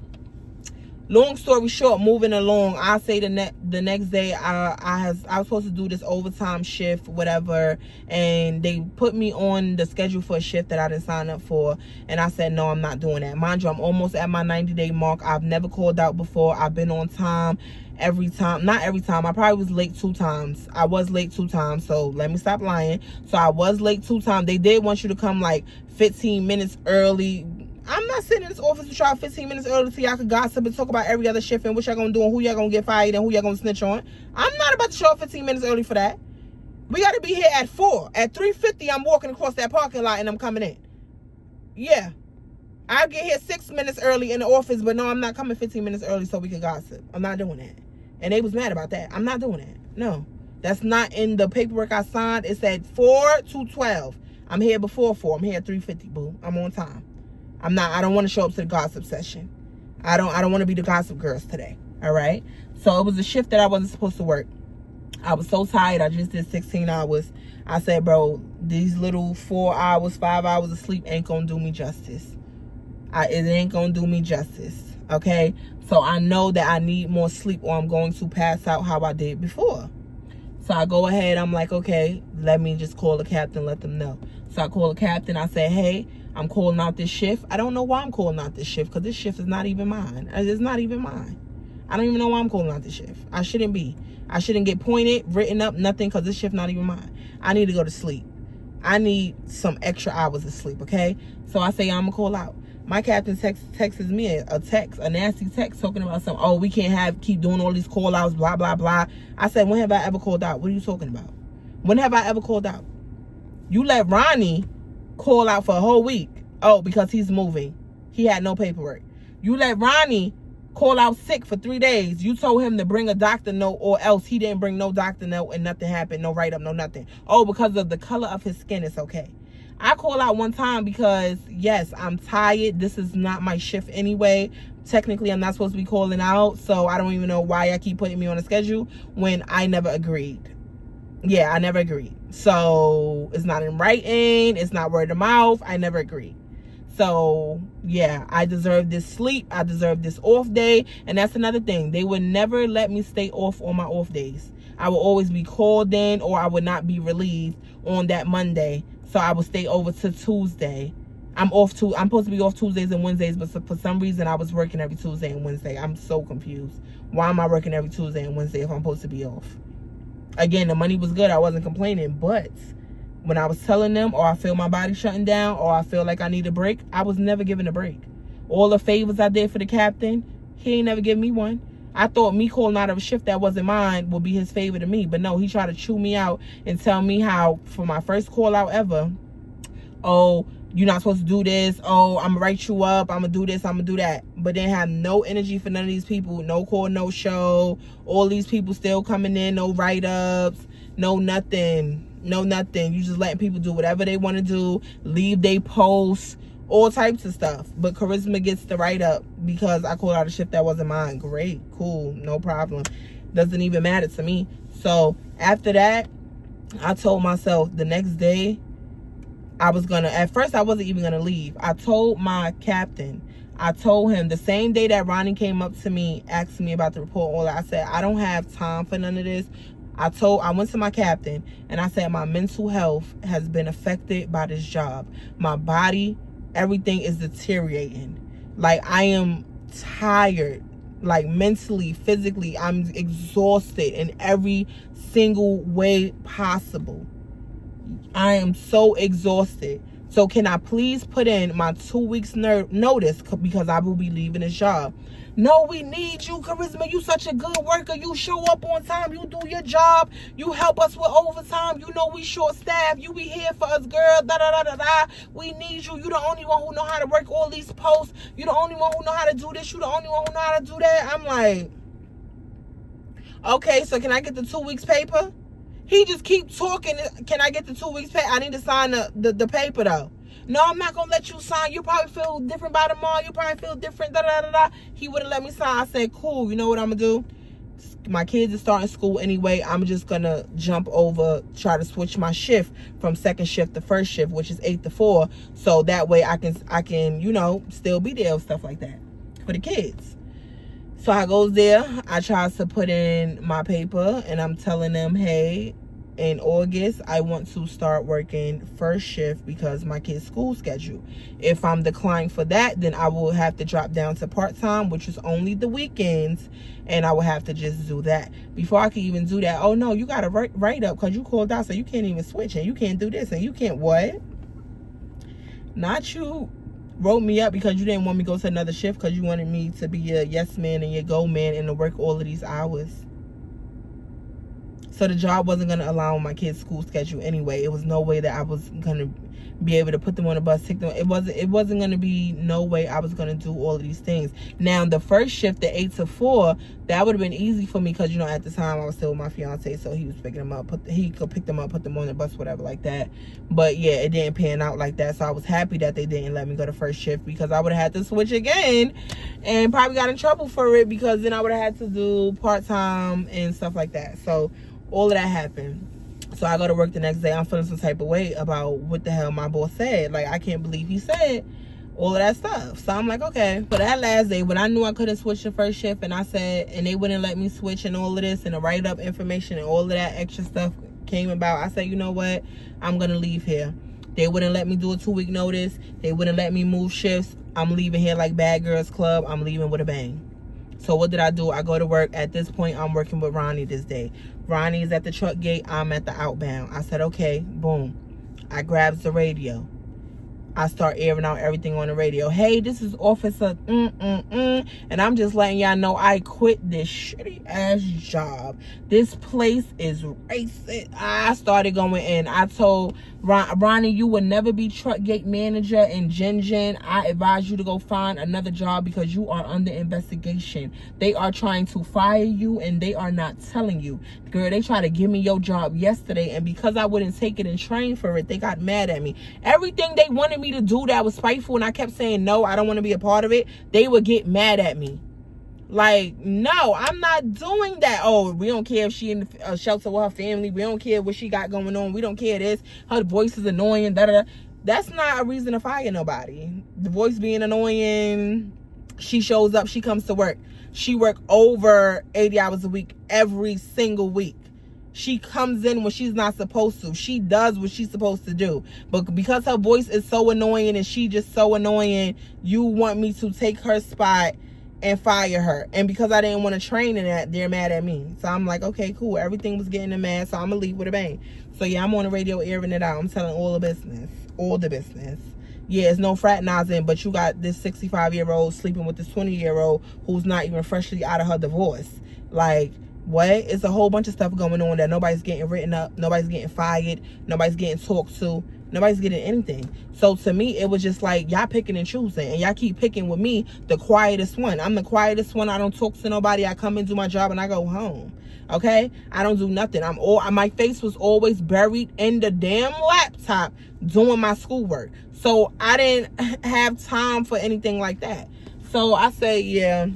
long story short, moving along, I say the next day, I was supposed to do this overtime shift, whatever, and they put me on the schedule for a shift that I didn't sign up for, and I said, no, I'm not doing that. Mind you, I'm almost at my 90-day mark. I've never called out before. I've been on time every time. Not every time. I probably was late 2 times. I was late 2 times, so let me stop lying. So I was late 2 times. They did want you to come like 15 minutes early. I'm not sitting in this office to try 15 minutes early so y'all could gossip and talk about every other shift and what y'all gonna do and who y'all gonna get fired and who y'all gonna snitch on. I'm not about to show up 15 minutes early for that. We got to be here at 4. At 3:50, I'm walking across that parking lot and I'm coming in. Yeah. I get here 6 minutes early in the office, but no, I'm not coming 15 minutes early so we can gossip. I'm not doing that. And they was mad about that. I'm not doing that. No. That's not in the paperwork I signed. It said 4 to 12. I'm here before 4. I'm here at 3:50, boo. I'm on time. I don't want to show up to the gossip session. I don't want to be the gossip girls today. All right? So it was a shift that I wasn't supposed to work. I was so tired. I just did 16 hours. I said, bro, these little 4 hours, 5 hours of sleep ain't going to do me justice. It ain't going to do me justice. Okay? So I know that I need more sleep or I'm going to pass out how I did before. So I go ahead. I'm like, okay, let me just call the captain, let them know. So I call the captain. I say, hey, I'm calling out this shift. I don't know why I'm calling out this shift because this shift is not even mine. It's not even mine. I don't even know why I'm calling out this shift. I shouldn't be. I shouldn't get pointed, written up, nothing, because this shift not even mine. I need to go to sleep. I need some extra hours of sleep, okay? So I say, I'm going to call out. My captain texts me a nasty text talking about something. Oh, we can't keep doing all these call outs, blah, blah, blah. I said, when have I ever called out? What are you talking about? When have I ever called out? You let Ronnie call out for a whole week. Oh, because he's moving. He had no paperwork. You let Ronnie call out sick for 3 days. You told him to bring a doctor note or else he didn't bring no doctor note and nothing happened. No write-up, no nothing. Oh, because of the color of his skin, it's okay. I call out one time because, yes, I'm tired. This is not my shift anyway. Technically, I'm not supposed to be calling out, so I don't even know why I keep putting me on a schedule when I never agreed. Yeah, I never agreed. So it's not in writing. It's not word of mouth. I never agreed. So, yeah, I deserve this sleep. I deserve this off day. And that's another thing. They would never let me stay off on my off days. I will always be called in or I would not be relieved on that Monday. So I would stay over to Tuesday. I'm supposed to be off Tuesdays and Wednesdays, but for some reason I was working every Tuesday and Wednesday. I'm so confused. Why am I working every Tuesday and Wednesday if I'm supposed to be off? Again, the money was good. I wasn't complaining, but when I was telling them, or I feel my body shutting down, or I feel like I need a break, I was never given a break. All the favors I did for the captain, he ain't never give me one. I thought me calling out of a shift that wasn't mine would be his favor to me. But no, he tried to chew me out and tell me how, for my first call out ever, oh, you're not supposed to do this. Oh, I'm going to write you up. I'm going to do this. I'm going to do that. But then have no energy for none of these people. No call, no show. All these people still coming in. No write-ups. No nothing. No nothing. You just letting people do whatever they want to do. Leave they posts. All types of stuff. But Charisma gets the write-up because I called out a shift that wasn't mine. Great. Cool. No problem. Doesn't even matter to me. So after that, I told myself the next day, at first I wasn't even gonna leave. I told my captain, I told him the same day that Ronnie came up to me, asked me about the report, all that, I said, I don't have time for none of this. I went to my captain and I said, my mental health has been affected by this job. My body, everything is deteriorating. Like, I am tired, like mentally, physically, I'm exhausted in every single way possible. I am so exhausted. So can I please put in my 2 weeks notice because I will be leaving this job? No, we need you, Charisma. You such a good worker. You show up on time. You do your job. You help us with overtime. You know we short staffed. You be here for us, girl. Da da da da da. We need you. You the only one who know how to work all these posts. You the only one who know how to do this. You the only one who know how to do that. I'm like, okay, so can I get the 2 weeks paper? He just keep talking. Can I get the 2 weeks pay? I need to sign the paper though. No, I'm not gonna let you sign. You probably feel different by tomorrow. You probably feel different. Da da da da. He wouldn't let me sign. I said, cool. You know what I'm gonna do? My kids are starting school anyway. I'm just gonna jump over, try to switch my shift from second shift to first shift, which is 8 to 4. So that way I can, you know, still be there and stuff like that for the kids. So I goes there, I tries to put in my paper, and I'm telling them, hey, in August, I want to start working first shift because my kid's school schedule. If I'm declined for that, then I will have to drop down to part-time, which is only the weekends, and I will have to just do that. Before I can even do that, oh no, you got to write up because you called out, so you can't even switch, and you can't do this, and you can't what? Not you. Wrote me up because you didn't want me to go to another shift because you wanted me to be a yes man and your go man and to work all of these hours. So the job wasn't going to allow my kids' school schedule anyway. It was no way that I was going to be able to put them on a bus, take them. It wasn't going to be no way I was going to do all of these things. Now, the first shift, the 8 to 4, that would have been easy for me because, you know, at the time I was still with my fiance, so he was picking them up. He could pick them up, put them on the bus, whatever, like that. But yeah, it didn't pan out like that. So I was happy that they didn't let me go to first shift, because I would have had to switch again and probably got in trouble for it, because then I would have had to do part-time and stuff like that. So all of that happened. So I go to work the next day. I'm feeling some type of way about what the hell my boss said. Like, I can't believe he said all of that stuff. So I'm like, okay. But that last day, when I knew I couldn't switch the first shift, and I said, and they wouldn't let me switch and all of this, and the write-up information and all of that extra stuff came about, I said, you know what? I'm going to leave here. They wouldn't let me do a 2-week notice. They wouldn't let me move shifts. I'm leaving here like Bad Girls Club. I'm leaving with a bang. So what did I do? I go to work. At this point, I'm working with Ronnie this day. Ronnie is at the truck gate. I'm at the outbound. I said, okay, boom. I grabs the radio. I start airing out everything on the radio. Hey, this is Officer And I'm just letting y'all know I quit this shitty ass job. This place is racist. I started going in. I told Ronnie, you will never be truck gate manager in Gen. I advise you to go find another job, because you are under investigation. They are trying to fire you, and they are not telling you. Girl, they tried to give me your job yesterday, and because I wouldn't take it and train for it, they got mad at me. Everything they wanted me to do that was spiteful, and I kept saying, no, I don't want to be a part of it, they would get mad at me. Like, no, I'm not doing that. Oh, we don't care if she in a shelter with her family. We don't care what she got going on. We don't care this. Her voice is annoying. That's not a reason to fire nobody. The voice being annoying. She shows up. She comes to work. She work over 80 hours a week every single week. She comes in when she's not supposed to. She does what she's supposed to do. But because her voice is so annoying and she just so annoying, you want me to take her spot and fire her. And because I didn't want to train in that, they're mad at me. So I'm like, okay, cool. Everything was getting them mad, so I'm going to leave with a bang. So yeah, I'm on the radio airing it out. I'm telling all the business. All the business. Yeah, it's no fraternizing, but you got this 65-year-old sleeping with this 20-year-old who's not even freshly out of her divorce. Like, what? It's a whole bunch of stuff going on that nobody's getting written up. Nobody's getting fired. Nobody's getting talked to. Nobody's getting anything. So to me, it was just like, y'all picking and choosing, and y'all keep picking with me, the quietest one. I'm the quietest one. I don't talk to nobody. I come and do my job and I go home. Okay? I don't do nothing. My face was always buried in the damn laptop doing my schoolwork. So I didn't have time for anything like that. So I say, yeah,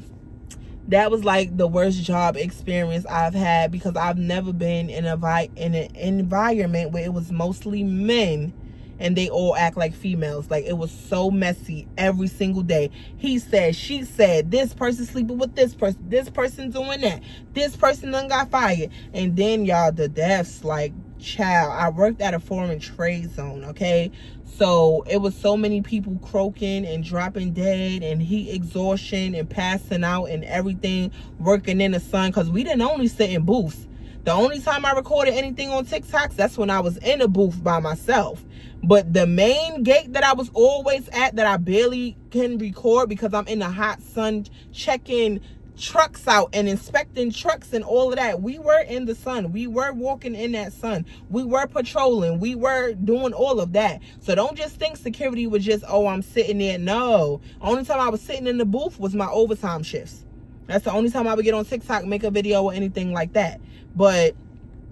that was like the worst job experience I've had, because I've never been in an environment where it was mostly men and they all act like females. Like, it was so messy every single day. He said, she said, this person sleeping with this person doing that, this person done got fired. And then, y'all, the deaths, like, child, I worked at a foreign trade zone, okay? So it was so many people croaking and dropping dead, and heat exhaustion and passing out and everything, working in the sun, because we didn't only sit in booths. The only time I recorded anything on TikToks, that's when I was in a booth by myself. But the main gate that I was always at, that I barely can record because I'm in the hot sun checking trucks out and inspecting trucks and all of that. We were in the sun. We were walking in that sun. We were patrolling. We were doing all of that. So don't just think security was just, oh, I'm sitting there. No. Only time I was sitting in the booth was my overtime shifts. That's the only time I would get on TikTok, make a video or anything like that. But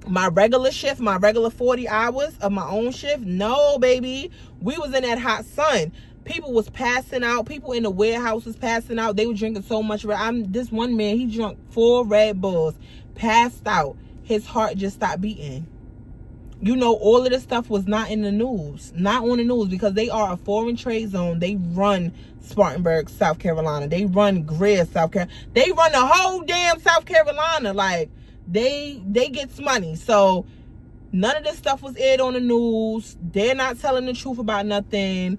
my regular shift, my regular 40 hours of my own shift, no, baby. We was in that hot sun. People was passing out. People in the warehouse was passing out. They were drinking so much. This one man, he drank 4 Red Bulls, passed out. His heart just stopped beating. You know, all of this stuff was not in the news. Not on the news, because they are a foreign trade zone. They run Spartanburg, South Carolina. They run Greer, South Carolina. They run the whole damn South Carolina. Like, they get money. So none of this stuff was aired on the news. They're not telling the truth about nothing.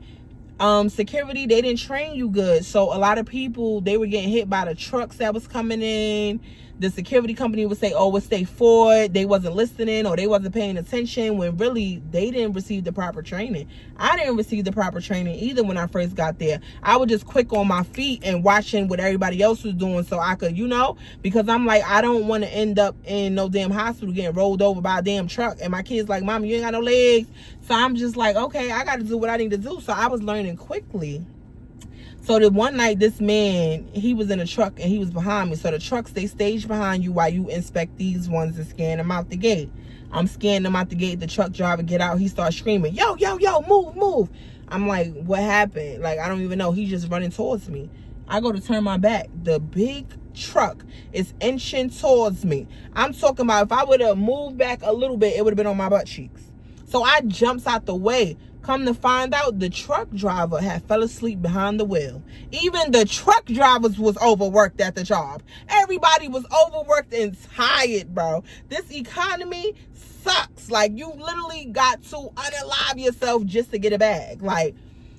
Security, they didn't train you good. So a lot of people, they were getting hit by the trucks that was coming in. the security company would say, oh, it's day 4, they wasn't listening or they wasn't paying attention, when really they didn't receive the proper training. I didn't receive the proper training either when I first got there. I was just quick on my feet and watching what everybody else was doing so I could, because I'm like, I don't want to end up in no damn hospital getting rolled over by a damn truck. And my kid's like, Mom, you ain't got no legs. So I'm just like, okay, I got to do what I need to do. So I was learning quickly. So the one night, this man, he was in a truck and he was behind me. So the trucks, they stage behind you while you inspect these ones and scan them out the gate. I'm scanning them out the gate. The truck driver get out. He starts screaming, yo, yo, yo, move, move. I'm like, what happened? Like, I don't even know. He's just running towards me. I go to turn my back. The big truck is inching towards me. I'm talking about if I would have moved back a little bit, it would have been on my butt cheeks. So I jumps out the way. Come to find out, the truck driver had fell asleep behind the wheel. Even the truck drivers was overworked at the job. Everybody was overworked and tired, bro. This economy sucks. Like, you literally got to unalive yourself just to get a bag. Like,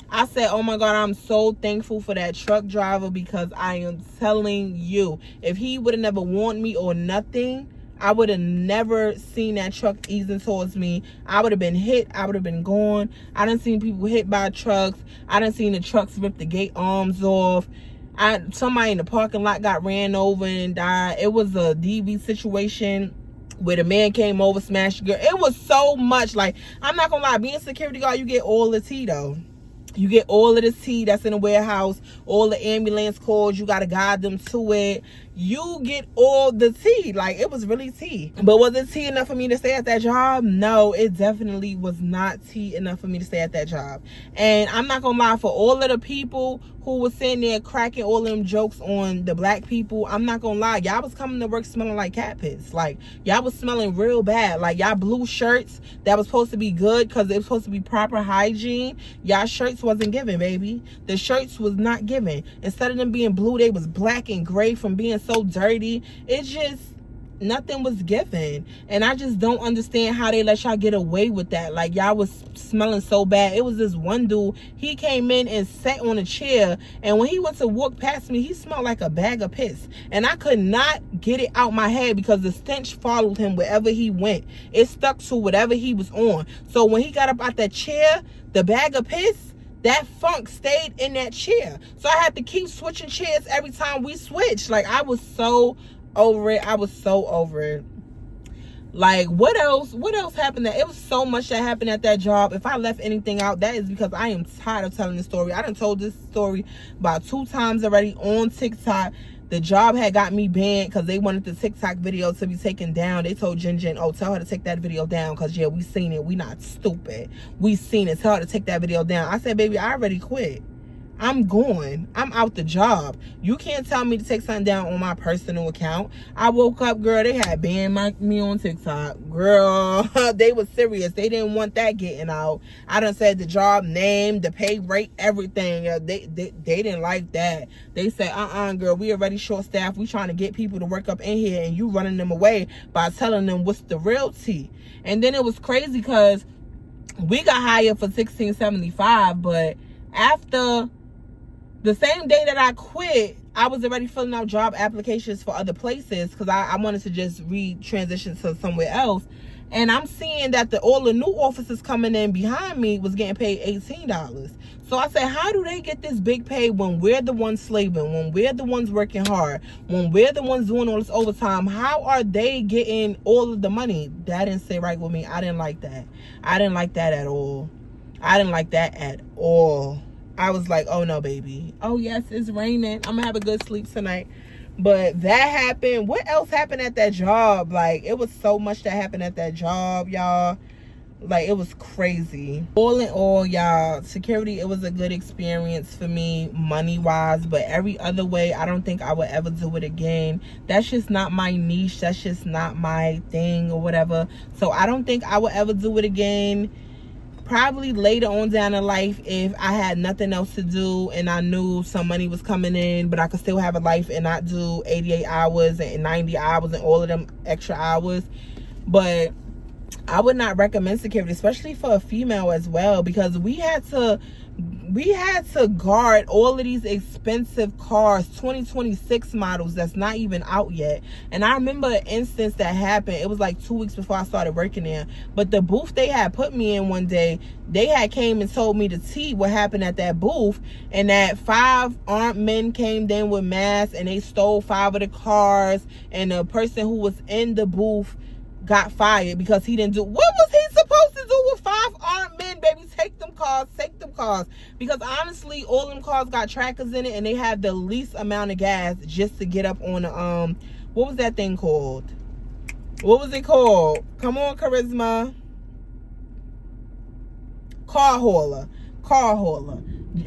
I said, oh my God, I'm so thankful for that truck driver, because I am telling you, if he would have never warned me or nothing, I would have never seen that truck easing towards me. I would have been hit. I would have been gone. I done seen people hit by trucks. I done seen the trucks rip the gate arms off. Somebody in the parking lot got ran over and died. It was a DV situation where the man came over, smashed the girl. It was so much. Like, I'm not gonna lie, being a security guard, you get all the tea though. You get all of the tea that's in the warehouse, all the ambulance calls, you got to guide them to it. You get all the tea. Like, it was really tea. But was it tea enough for me to stay at that job? No, it definitely was not tea enough for me to stay at that job. And I'm not going to lie, for all of the people who was sitting there cracking all of them jokes on the black people, I'm not going to lie, y'all was coming to work smelling like cat piss. Like, y'all was smelling real bad. Like, y'all blue shirts that was supposed to be good because it was supposed to be proper hygiene. Y'all shirts wasn't given, baby. The shirts was not given. Instead of them being blue, they was black and gray from being so dirty. It just, nothing was given. And I just don't understand how they let y'all get away with that. Like, y'all was smelling so bad. It was this one dude, he came in and sat on a chair, and when he went to walk past me, he smelled like a bag of piss. And I could not get it out my head because the stench followed him wherever he went. It stuck to whatever he was on. So when he got up out that chair, the bag of piss, that funk stayed in that chair. So I had to keep switching chairs every time we switched. Like, I was so over it. I was so over it. Like, what else happened? It was so much that happened at that job. If I left anything out, that is because I am tired of telling this story. I done told this story about 2 times already on TikTok. The job had got me banned because they wanted the TikTok video to be taken down. They told Jen, oh, tell her to take that video down because, yeah, we seen it. We not stupid. We seen it. Tell her to take that video down. I said, baby, I already quit. I'm going. I'm out the job. You can't tell me to take something down on my personal account. I woke up, girl, they had banned me on TikTok. Girl, they was serious. They didn't want that getting out. I done said the job name, the pay rate, everything. They didn't like that. They said, girl, we already short staffed. We trying to get people to work up in here, and you running them away by telling them what's the real tea. And then it was crazy because we got hired for $16.75, but after the same day that I quit, I was already filling out job applications for other places because I wanted to just transition to somewhere else. And I'm seeing that all the new officers coming in behind me was getting paid $18. So I said, how do they get this big pay when we're the ones slaving, when we're the ones working hard, when we're the ones doing all this overtime? How are they getting all of the money? That didn't sit right with me. I didn't like that. I didn't like that at all. I didn't like that at all. I was like, oh no, baby. Oh yes, it's raining. I'm gonna have a good sleep tonight. But that happened. What else happened at that job? Like, it was so much that happened at that job, y'all. Like, it was crazy. All in all, y'all, security, it was a good experience for me, money-wise. But every other way, I don't think I would ever do it again. That's just not my niche. That's just not my thing or whatever. So I don't think I would ever do it again. Probably later on down in life, if I had nothing else to do and I knew some money was coming in, but I could still have a life and not do 88 hours and 90 hours and all of them extra hours. But I would not recommend security, especially for a female as well, because we had to we had to guard all of these expensive cars, 2026 models that's not even out yet. And I remember an instance that happened. It was like 2 weeks before I started working there. But the booth they had put me in one day, they had came and told me the tea what happened at that booth, and that 5 armed men came in with masks and they stole 5 of the cars, and the person who was in the booth got fired because he didn't do what was he supposed to do with 5 armed men, baby. Take them cars, because honestly all them cars got trackers in it, and they have the least amount of gas just to get up on the what was that thing called? What was it called? Come on, Charisma. Car hauler.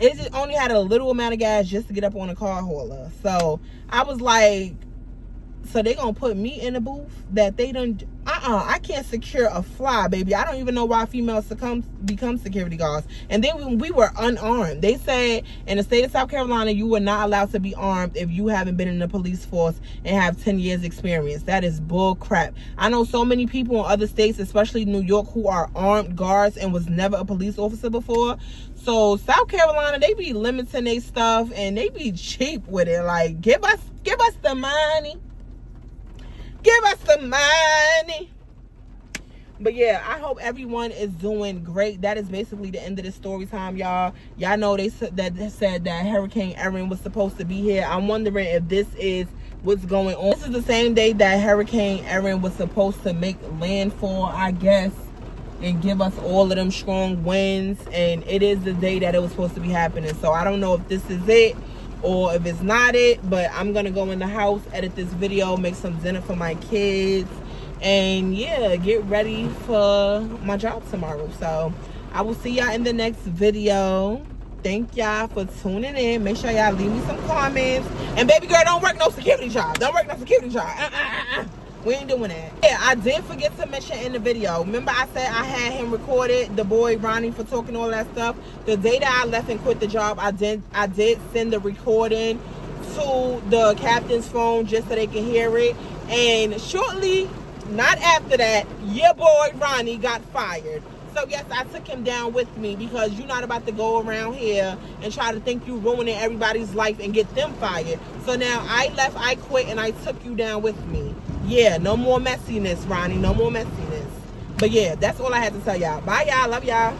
It just only had a little amount of gas just to get up on a car hauler. So I was like, so they gonna put me in a booth that they don't. I can't secure a fly, baby. I don't even know why females become security guards. And then when we were unarmed, they said in the state of South Carolina, you were not allowed to be armed if you haven't been in the police force and have 10 years experience. That is bull crap. I know so many people in other states, especially New York, who are armed guards and was never a police officer before. So South Carolina, they be limiting their stuff and they be cheap with it. Like, give us the money. Give us some money. But yeah, I hope everyone is doing great. That is basically the end of the story time, y'all. Y'all know they said that Hurricane Erin was supposed to be here. I'm wondering if this is what's going on. This is the same day that Hurricane Erin was supposed to make landfall, I guess, and give us all of them strong winds. And it is the day that it was supposed to be happening. So I don't know if this is it or if it's not it, but I'm gonna go in the house, edit this video, make some dinner for my kids, and yeah, get ready for my job tomorrow. So I will see y'all in the next video. Thank y'all for tuning in. Make sure y'all leave me some comments, and baby girl, don't work no security job. We ain't doing that. Yeah, I did forget to mention in the video. Remember I said I had him recorded, the boy Ronnie, for talking all that stuff. The day that I left and quit the job, I did send the recording to the captain's phone just so they can hear it. And shortly, not after that, your boy Ronnie got fired. So yes, I took him down with me, because you're not about to go around here and try to think you ruining everybody's life and get them fired. So now I left, I quit, and I took you down with me. Yeah, no more messiness, Ronnie. No more messiness. But yeah, that's all I had to tell y'all. Bye, y'all. Love y'all.